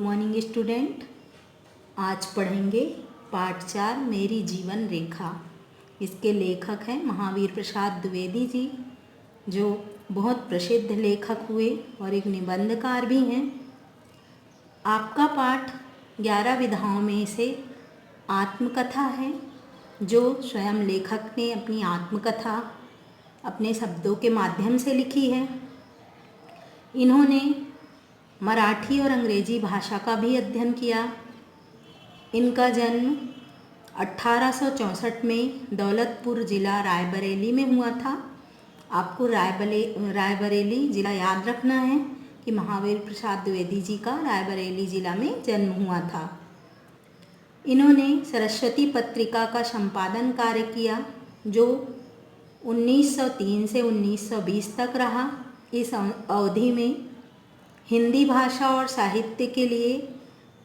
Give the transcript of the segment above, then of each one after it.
Morning student, आज पढ़ेंगे पाठ 4 मेरी जीवन रेखा। इसके लेखक हैं महावीर प्रसाद द्विवेदी जी, जो बहुत प्रसिद्ध लेखक हुए और एक निबंधकार भी हैं। आपका पाठ 11 विधाओं में से आत्मकथा है, जो स्वयं लेखक ने अपनी आत्मकथा अपने शब्दों के माध्यम से लिखी है। इन्होंने मराठी और अंग्रेजी भाषा का भी अध्ययन किया। इनका जन्म 1864 में दौलतपुर ज़िला रायबरेली में हुआ था। आपको रायबरेली ज़िला याद रखना है कि महावीर प्रसाद द्विवेदी जी का रायबरेली ज़िला में जन्म हुआ था। इन्होंने सरस्वती पत्रिका का संपादन कार्य किया, जो 1903 से 1920 तक रहा। इस अवधि में हिंदी भाषा और साहित्य के लिए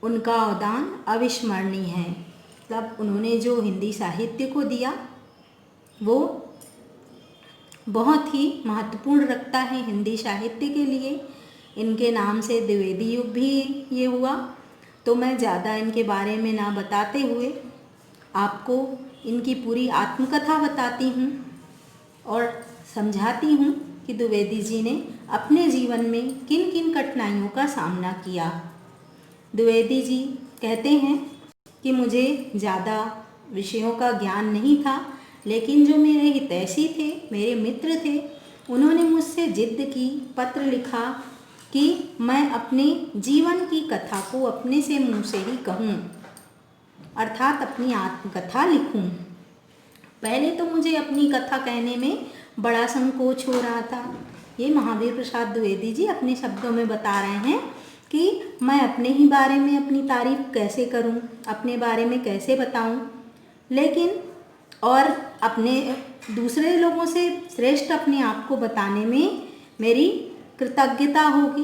उनका अवदान अविस्मरणीय है। मतलब उन्होंने जो हिंदी साहित्य को दिया वो बहुत ही महत्वपूर्ण रखता है हिंदी साहित्य के लिए। इनके नाम से द्विवेदी युग भी ये हुआ। तो मैं ज़्यादा इनके बारे में ना बताते हुए आपको इनकी पूरी आत्मकथा बताती हूँ और समझाती हूँ कि द्विवेदी जी ने अपने जीवन में किन किन कठिनाइयों का सामना किया। द्विवेदी जी कहते हैं कि मुझे ज़्यादा विषयों का ज्ञान नहीं था, लेकिन जो मेरे हितैषी थे, मेरे मित्र थे, उन्होंने मुझसे जिद की, पत्र लिखा कि मैं अपने जीवन की कथा को अपने से मुँह से ही कहूँ, अर्थात अपनी आत्मकथा लिखूँ। पहले तो मुझे अपनी कथा कहने में बड़ा संकोच हो रहा था। ये महावीर प्रसाद द्विवेदी जी अपने शब्दों में बता रहे हैं कि मैं अपने ही बारे में अपनी तारीफ कैसे करूं, अपने बारे में कैसे बताऊं, लेकिन और अपने दूसरे लोगों से श्रेष्ठ अपने आप को बताने में मेरी कृतज्ञता होगी,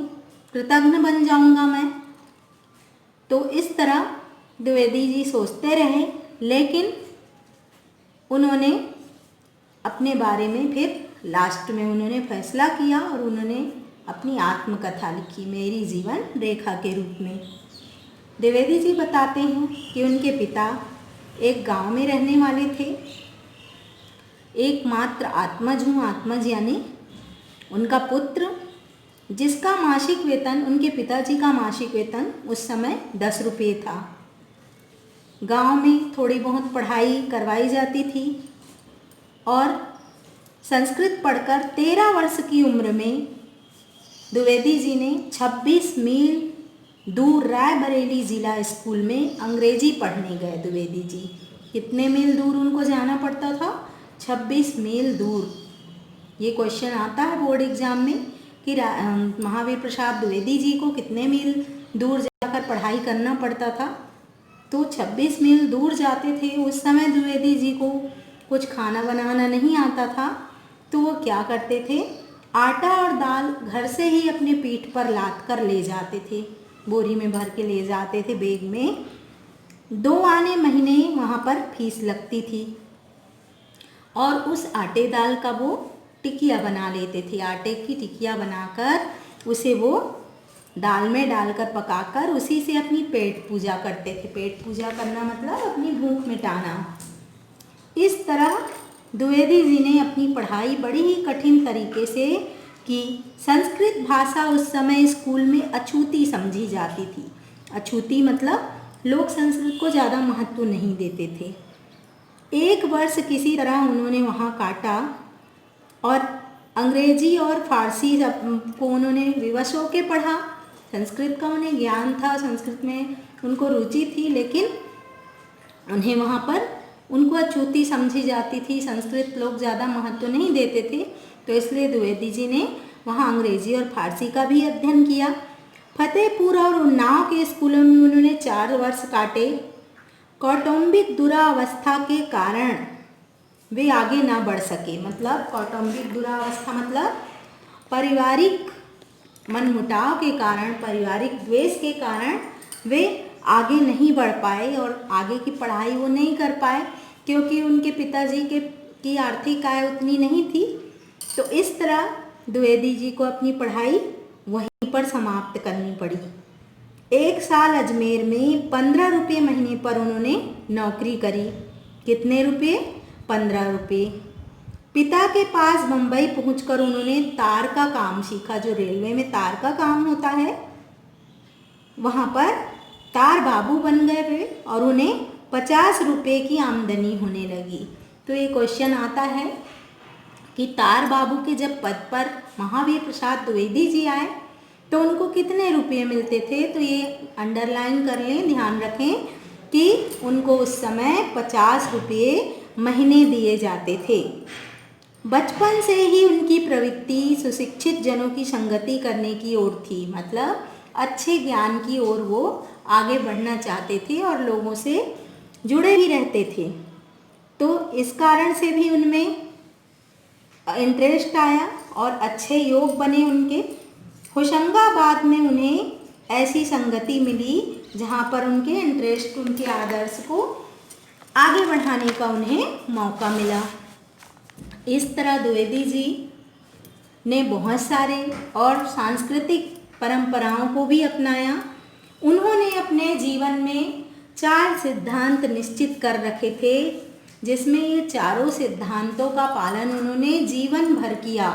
कृतज्ञ बन जाऊंगा मैं। तो इस तरह द्विवेदी जी सोचते रहे, लेकिन उन्होंने अपने बारे में फिर लास्ट में उन्होंने फैसला किया और उन्होंने अपनी आत्मकथा लिखी मेरी जीवन रेखा के रूप में। द्विवेदी जी बताते हैं कि उनके पिता एक गांव में रहने वाले थे। एकमात्र आत्मज हूँ, आत्मज यानी उनका पुत्र, जिसका मासिक वेतन, उनके पिताजी का मासिक वेतन उस समय 10 रुपये था। गांव में थोड़ी बहुत पढ़ाई करवाई जाती थी और संस्कृत पढ़कर 13 वर्ष की उम्र में द्विवेदी जी ने 26 मील दूर रायबरेली ज़िला स्कूल में अंग्रेजी पढ़ने गए। द्विवेदी जी कितने मील दूर उनको जाना पड़ता था? 26 मील दूर। ये क्वेश्चन आता है बोर्ड एग्ज़ाम में कि महावीर प्रसाद द्विवेदी जी को कितने मील दूर जाकर पढ़ाई करना पड़ता था। तो 26 मील दूर जाते थे। उस समय द्विवेदी जी को कुछ खाना बनाना नहीं आता था, तो वो क्या करते थे, आटा और दाल घर से ही अपने पीठ पर लाद कर ले जाते थे, बोरी में भर के ले जाते थे बैग में। 2 आने महीने वहाँ पर फीस लगती थी और उस आटे दाल का वो टिकिया बना लेते थे। आटे की टिकिया बनाकर उसे वो दाल में डालकर पकाकर उसी से अपनी पेट पूजा करते थे। पेट पूजा करना मतलब अपनी भूख मिटाना। इस तरह द्विवेदी जी ने अपनी पढ़ाई बड़ी ही कठिन तरीके से की। संस्कृत भाषा उस समय स्कूल में अछूती समझी जाती थी। अछूती मतलब लोग संस्कृत को ज़्यादा महत्व नहीं देते थे। 1 वर्ष किसी तरह उन्होंने वहाँ काटा और अंग्रेजी और फारसी को उन्होंने विवश होकर पढ़ा। संस्कृत का उन्हें ज्ञान था, संस्कृत में उनको रुचि थी, लेकिन उन्हें वहाँ पर उनको अछूती समझी जाती थी। संस्कृत लोग ज़्यादा महत्व नहीं देते थे, तो इसलिए द्विवेदी जी ने वहाँ अंग्रेजी और फारसी का भी अध्ययन किया। फतेहपुर और उन्नाव के स्कूलों में उन्होंने 4 वर्ष काटे। कौटुंबिक दुरावस्था के कारण वे आगे ना बढ़ सके। मतलब कौटुंबिक दुरावस्था मतलब पारिवारिक मनमुटाव के कारण, पारिवारिक द्वेष के कारण वे आगे नहीं बढ़ पाए और आगे की पढ़ाई वो नहीं कर पाए, क्योंकि उनके पिताजी की आर्थिक आय उतनी नहीं थी। तो इस तरह द्विवेदी जी को अपनी पढ़ाई वहीं पर समाप्त करनी पड़ी। 1 साल अजमेर में 15 रुपये महीने पर उन्होंने नौकरी करी। कितने रुपये? 15 रुपये। पिता के पास मुंबई पहुंचकर उन्होंने तार का काम सीखा। जो रेलवे में तार का काम होता है, वहाँ पर तार बाबू बन गए वे और उन्हें 50 रुपये की आमदनी होने लगी। तो ये क्वेश्चन आता है कि तार बाबू के जब पद पर महावीर प्रसाद द्विवेदी जी आए तो उनको कितने रुपये मिलते थे? तो ये अंडरलाइन कर लें, ध्यान रखें कि उनको उस समय 50 रुपये महीने दिए जाते थे। बचपन से ही उनकी प्रवृत्ति सुशिक्षित जनों की संगति करने की ओर थी, मतलब अच्छे ज्ञान की ओर वो आगे बढ़ना चाहते थे और लोगों से जुड़े भी रहते थे। तो इस कारण से भी उनमें इंटरेस्ट आया और अच्छे योग बने उनके। होशंगाबाद में उन्हें ऐसी संगति मिली जहाँ पर उनके इंटरेस्ट, उनके आदर्श को आगे बढ़ाने का उन्हें मौका मिला। इस तरह द्विवेदी जी ने बहुत सारे और सांस्कृतिक परंपराओं को भी अपनाया। उन्होंने अपने जीवन में 4 सिद्धांत निश्चित कर रखे थे, जिसमें ये चारों सिद्धांतों का पालन उन्होंने जीवन भर किया।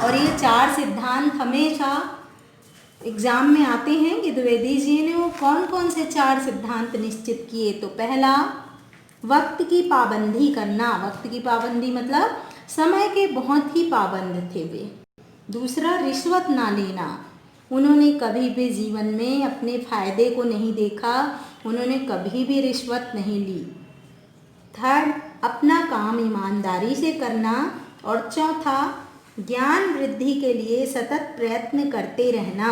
और ये 4 सिद्धांत हमेशा एग्ज़ाम में आते हैं कि द्विवेदी जी ने वो कौन कौन से 4 सिद्धांत निश्चित किए। तो पहला, वक्त की पाबंदी करना। वक्त की पाबंदी मतलब समय के बहुत ही पाबंद थे वे। दूसरा, रिश्वत ना लेना। उन्होंने कभी भी जीवन में अपने फ़ायदे को नहीं देखा, उन्होंने कभी भी रिश्वत नहीं ली। थर्ड, अपना काम ईमानदारी से करना। और चौथा, ज्ञान वृद्धि के लिए सतत प्रयत्न करते रहना।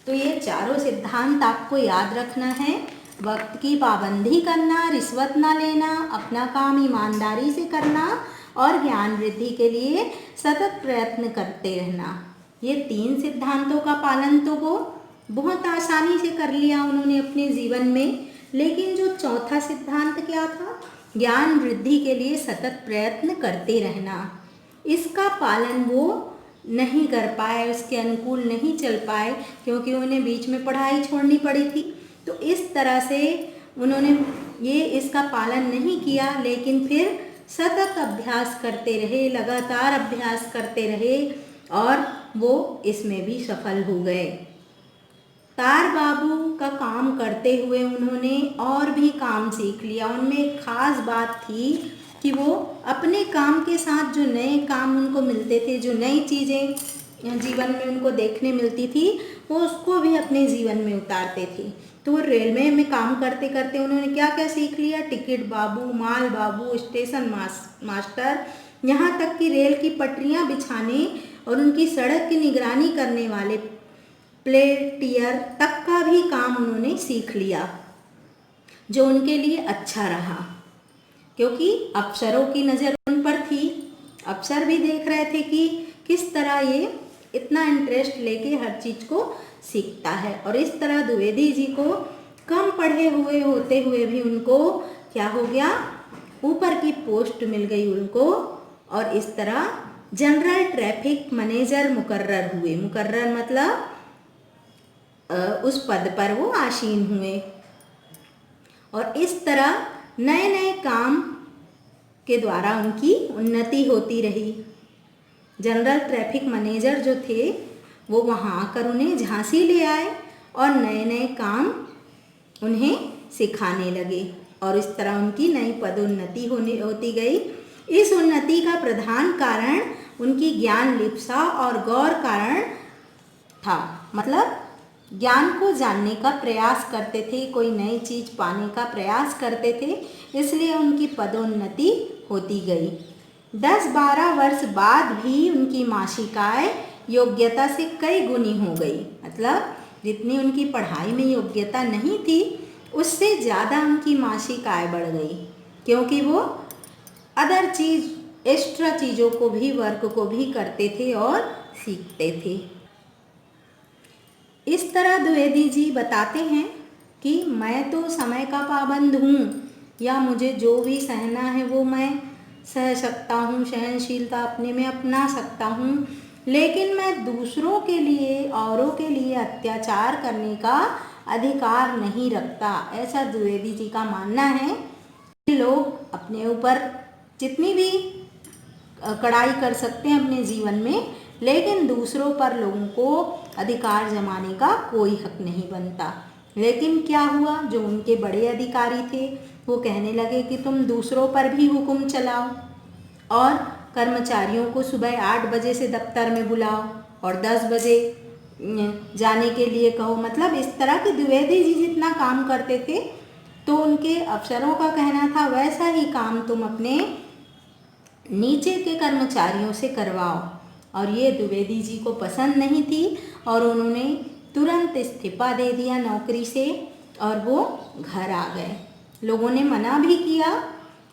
तो ये चारों सिद्धांत आपको याद रखना है। वक्त की पाबंदी करना, रिश्वत ना लेना, अपना काम ईमानदारी से करना और ज्ञान वृद्धि के लिए सतत प्रयत्न करते रहना। ये 3 सिद्धांतों का पालन तो वो बहुत आसानी से कर लिया उन्होंने अपने जीवन में। लेकिन जो चौथा सिद्धांत क्या था, ज्ञान वृद्धि के लिए सतत प्रयत्न करते रहना, इसका पालन वो नहीं कर पाए, उसके अनुकूल नहीं चल पाए, क्योंकि उन्हें बीच में पढ़ाई छोड़नी पड़ी थी। तो इस तरह से उन्होंने ये इसका पालन नहीं किया, लेकिन फिर सतत अभ्यास करते रहे, लगातार अभ्यास करते रहे और वो इसमें भी सफल हो गए। तार बाबू का काम करते हुए उन्होंने और भी काम सीख लिया। उनमें एक खास बात थी कि वो अपने काम के साथ जो नए काम उनको मिलते थे, जो नई चीज़ें जीवन में उनको देखने मिलती थी, वो उसको भी अपने जीवन में उतारते थे। तो वो रेलवे में काम करते करते उन्होंने क्या क्या सीख लिया, टिकट बाबू, माल बाबू, स्टेशन मास्टर, यहाँ तक कि रेल की पटरियाँ बिछाने और उनकी सड़क की निगरानी करने वाले प्लेटियर तक का भी काम उन्होंने सीख लिया, जो उनके लिए अच्छा रहा, क्योंकि अफसरों की नज़र उन पर थी। अफसर भी देख रहे थे कि किस तरह ये इतना इंटरेस्ट लेके हर चीज़ को सीखता है। और इस तरह द्विवेदी जी को कम पढ़े हुए होते हुए भी उनको क्या हो गया, ऊपर की पोस्ट मिल गई उनको, और इस तरह जनरल ट्रैफिक मैनेजर मुकर्रर हुए। मुकर्रर मतलब उस पद पर वो आसीन हुए। और इस तरह नए नए काम के द्वारा उनकी उन्नति होती रही। जनरल ट्रैफिक मैनेजर जो थे वो वहाँ आकर उन्हें झांसी ले आए और नए नए काम उन्हें सिखाने लगे, और इस तरह उनकी नई पदोन्नति होती गई। इस उन्नति का प्रधान कारण उनकी ज्ञान लिप्सा और गौर कारण था, मतलब ज्ञान को जानने का प्रयास करते थे, कोई नई चीज़ पाने का प्रयास करते थे, इसलिए उनकी पदोन्नति होती गई। 10-12 वर्ष बाद भी उनकी मासिक आय योग्यता से कई गुनी हो गई। मतलब जितनी उनकी पढ़ाई में योग्यता नहीं थी, उससे ज़्यादा उनकी मासिक आय बढ़ गई, क्योंकि वो अदर चीज़, एक्स्ट्रा चीज़ों को भी, वर्क को भी करते थे और सीखते थे। इस तरह द्विवेदी जी बताते हैं कि मैं तो समय का पाबंद हूँ, या मुझे जो भी सहना है वो मैं सह सकता हूँ, सहनशीलता अपने में अपना सकता हूँ, लेकिन मैं दूसरों के लिए, औरों के लिए अत्याचार करने का अधिकार नहीं रखता। ऐसा द्विवेदी जी का मानना है। लोग अपने ऊपर जितनी भी कड़ाई कर सकते हैं अपने जीवन में, लेकिन दूसरों पर लोगों को अधिकार जमाने का कोई हक नहीं बनता। लेकिन क्या हुआ, जो उनके बड़े अधिकारी थे वो कहने लगे कि तुम दूसरों पर भी हुक्म चलाओ और कर्मचारियों को सुबह 8 बजे से दफ्तर में बुलाओ और 10 बजे जाने के लिए कहो। मतलब इस तरह के द्विवेदी जी जितना काम करते थे, तो उनके अफसरों का कहना था वैसा ही काम तुम अपने नीचे के कर्मचारियों से करवाओ। और ये द्विवेदी जी को पसंद नहीं थी और उन्होंने तुरंत इस्तीफा दे दिया नौकरी से और वो घर आ गए। लोगों ने मना भी किया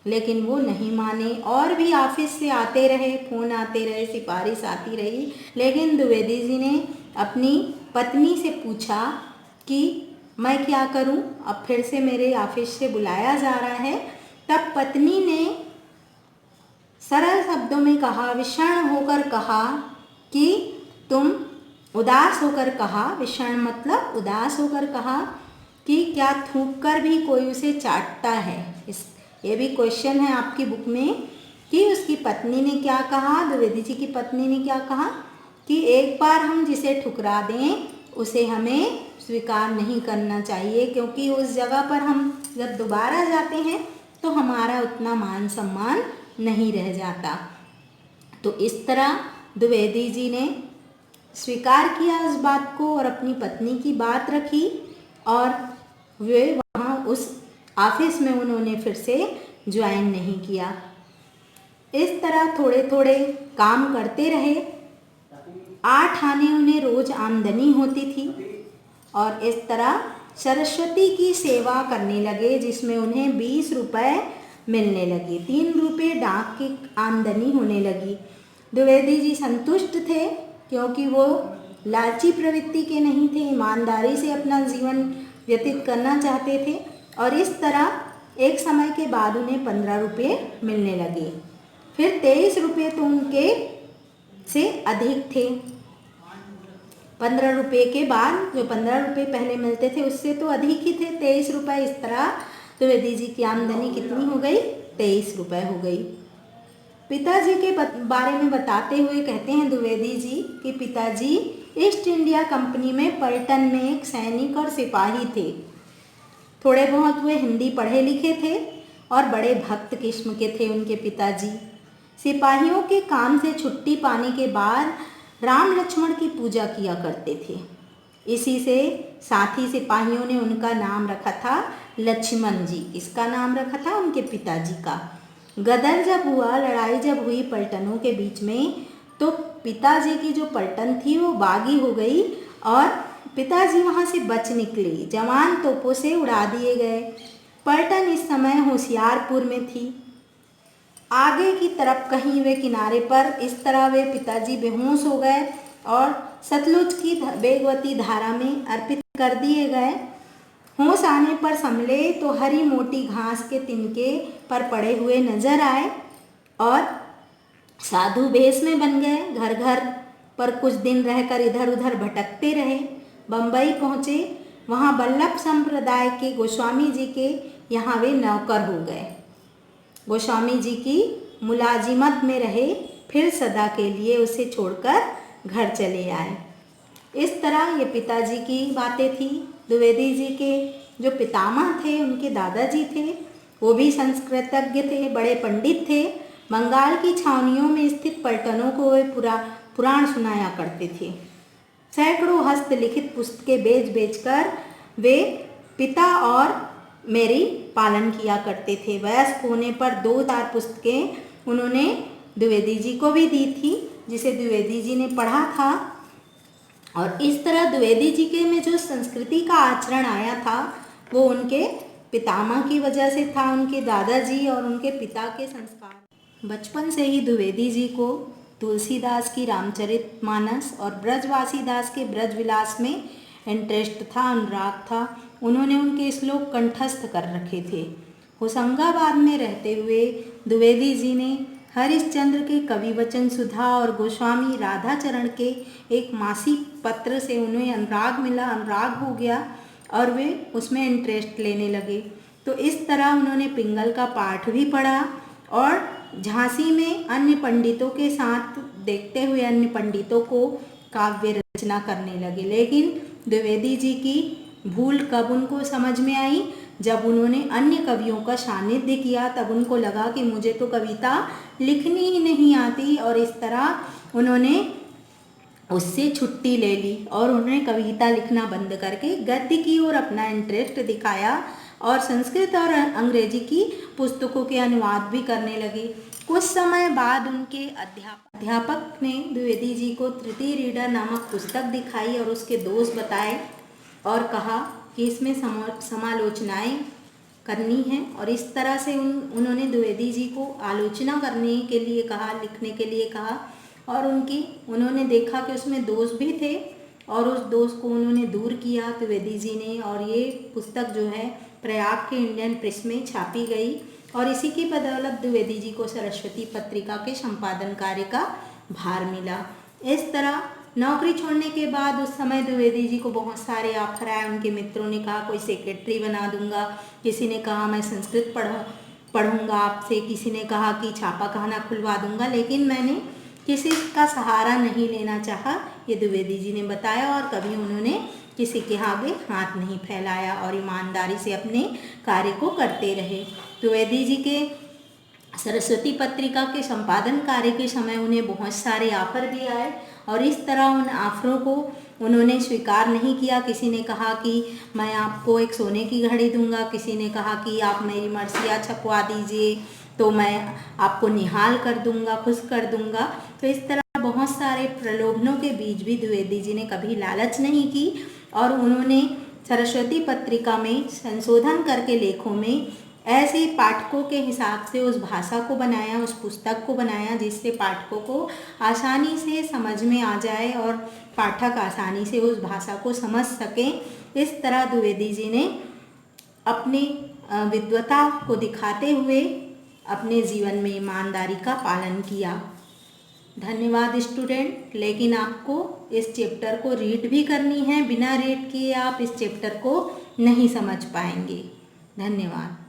लेकिन वो नहीं माने और भी ऑफिस से आते रहे, फ़ोन आते रहे, सिफारिश आती रही। लेकिन द्विवेदी जी ने अपनी पत्नी से पूछा कि मैं क्या करूं, अब फिर से मेरे ऑफिस से बुलाया जा रहा है। तब पत्नी ने सरल शब्दों में कहा, विषण होकर कहा कि तुम उदास होकर कहा, विषण मतलब उदास होकर कहा कि क्या थूक कर भी कोई उसे चाटता है। ये भी क्वेश्चन है आपकी बुक में कि उसकी पत्नी ने क्या कहा, द्विवेदी जी की पत्नी ने क्या कहा कि एक बार हम जिसे ठुकरा दें उसे हमें स्वीकार नहीं करना चाहिए, क्योंकि उस जगह पर हम जब दोबारा जाते हैं तो हमारा उतना मान सम्मान नहीं रह जाता। तो इस तरह द्विवेदी जी ने स्वीकार किया इस बात को और अपनी पत्नी की बात रखी और वे वहाँ उस ऑफिस में उन्होंने फिर से ज्वाइन नहीं किया। इस तरह थोड़े थोड़े काम करते रहे। 8 आने उन्हें रोज आमदनी होती थी और इस तरह सरस्वती की सेवा करने लगे, जिसमें उन्हें 20 रुपये मिलने लगे। 3 रुपये डाक की आमदनी होने लगी। द्विवेदी जी संतुष्ट थे क्योंकि वो लालची प्रवृत्ति के नहीं थे, ईमानदारी से अपना जीवन व्यतीत करना चाहते थे। और इस तरह एक समय के बाद उन्हें 15 रुपये मिलने लगे। फिर 23 रुपये तो उनके से अधिक थे। 15 रुपये के बाद जो 15 रुपये पहले मिलते थे उससे तो अधिक ही थे 23 रुपये। इस तरह द्विवेदी जी की आमदनी कितनी हो गई, 23 रुपये हो गई। पिताजी के बारे में बताते हुए कहते हैं द्विवेदी जी कि पिताजी ईस्ट इंडिया कंपनी में पलटन में एक सैनिक और सिपाही थे। थोड़े बहुत वे हिंदी पढ़े लिखे थे और बड़े भक्त किस्म के थे उनके पिताजी। सिपाहियों के काम से छुट्टी पाने के बाद राम लक्ष्मण की पूजा किया करते थे। इसी से साथी सिपाहियों ने उनका नाम रखा था लक्ष्मण जी। किसका नाम रखा था, उनके पिताजी का। गदर जब हुआ, लड़ाई जब हुई पलटनों के बीच में, तो पिताजी की जो पलटन थी वो बागी हो गई और पिताजी वहाँ से बच निकले। जवान तोपों से उड़ा दिए गए। पलटन इस समय होशियारपुर में थी। आगे की तरफ कहीं वे किनारे पर इस तरह वे पिताजी बेहोश हो गए और सतलुज की वेगवती धारा में अर्पित कर दिए गए। होश आने पर संभले तो हरी मोटी घास के तिनके पर पड़े हुए नजर आए और साधु भेष में बन गए। घर घर पर कुछ दिन रहकर इधर उधर भटकते रहे। बम्बई पहुँचे, वहाँ वल्लभ संप्रदाय के गोस्वामी जी के यहाँ वे नौकर हो गए। गोस्वामी जी की मुलाजिमत में रहे, फिर सदा के लिए उसे छोड़कर घर चले आए। इस तरह ये पिताजी की बातें थी। द्विवेदी जी के जो पितामह थे, उनके दादाजी थे, वो भी संस्कृतज्ञ थे, बड़े पंडित थे। बंगाल की छावनियों में स्थित पलटनों को वे पुराण सुनाया करते थे। सैकड़ों हस्तलिखित पुस्तकें बेच बेचकर वे पिता और मेरी पालन किया करते थे। वयस्क होने पर 2-4 पुस्तकें उन्होंने द्विवेदी जी को भी दी थी, जिसे द्विवेदी जी ने पढ़ा था। और इस तरह द्विवेदी जी के में जो संस्कृति का आचरण आया था वो उनके पितामह की वजह से था, उनके दादाजी और उनके पिता के संस्कार। बचपन से ही द्विवेदी जी को तुलसीदास की रामचरितमानस और ब्रजवासी दास के ब्रजविलास में इंटरेस्ट था, अनुराग था। उन्होंने उनके श्लोक कंठस्थ कर रखे थे। होशंगाबाद में रहते हुए द्विवेदी जी ने हरिश्चंद्र के कवि वचन सुधा और गोस्वामी राधाचरण के एक मासिक पत्र से उन्हें अनुराग मिला, अनुराग हो गया और वे उसमें इंटरेस्ट लेने लगे। तो इस तरह उन्होंने पिंगल का पाठ भी पढ़ा और झांसी में अन्य पंडितों के साथ देखते हुए अन्य पंडितों को काव्य रचना करने लगे। लेकिन द्विवेदी जी की भूल कब उनको समझ में आई, जब उन्होंने अन्य कवियों का सानिध्य किया, तब उनको लगा कि मुझे तो कविता लिखनी ही नहीं आती, और इस तरह उन्होंने उससे छुट्टी ले ली और उन्होंने कविता लिखना बंद करके गद्य की ओर अपना इंटरेस्ट दिखाया और संस्कृत और अंग्रेजी की पुस्तकों के अनुवाद भी करने लगे। कुछ समय बाद उनके अध्यापक ने द्विवेदी जी को तृतीय रीडर नामक पुस्तक दिखाई और उसके दोष बताए और कहा कि इसमें समालोचनाएं करनी है, और इस तरह से उन्होंने द्विवेदी जी को आलोचना करने के लिए कहा, लिखने के लिए कहा, और उन्होंने देखा कि उसमें दोष भी थे और उस दोष को उन्होंने दूर किया द्विवेदी जी ने, और ये पुस्तक जो है प्रयाग के इंडियन प्रेस में छापी गई और इसी की बदौलत द्विवेदी जी को सरस्वती पत्रिका के संपादन कार्य का भार मिला। इस तरह नौकरी छोड़ने के बाद उस समय द्विवेदी जी को बहुत सारे ऑफर आए। उनके मित्रों ने कहा कोई सेक्रेटरी बना दूंगा, किसी ने कहा मैं संस्कृत पढ़ूंगा आपसे, किसी ने कहा कि छापाखाना खुलवा दूंगा, लेकिन मैंने किसी का सहारा नहीं लेना चाहा, ये द्विवेदी जी ने बताया, और कभी उन्होंने किसी के आगे हाथ नहीं फैलाया और ईमानदारी से अपने कार्य को करते रहे। द्विवेदी जी के सरस्वती पत्रिका के संपादन कार्य के समय उन्हें बहुत सारे ऑफर भी आए और इस तरह उन ऑफरों को उन्होंने स्वीकार नहीं किया। किसी ने कहा कि मैं आपको एक सोने की घड़ी दूंगा, किसी ने कहा कि आप मेरी मर्सिया छपवा दीजिए तो मैं आपको निहाल कर दूंगा, खुश कर दूंगा। तो इस तरह बहुत सारे प्रलोभनों के बीच भी द्विवेदी जी ने कभी लालच नहीं की और उन्होंने सरस्वती पत्रिका में संशोधन करके लेखों में ऐसे पाठकों के हिसाब से उस भाषा को बनाया, उस पुस्तक को बनाया जिससे पाठकों को आसानी से समझ में आ जाए और पाठक आसानी से उस भाषा को समझ सकें। इस तरह द्विवेदी जी ने अपनी विद्वता को दिखाते हुए अपने जीवन में ईमानदारी का पालन किया। धन्यवाद स्टूडेंट। लेकिन आपको इस चैप्टर को रीड भी करनी है, बिना रीड किए आप इस चैप्टर को नहीं समझ पाएंगे। धन्यवाद।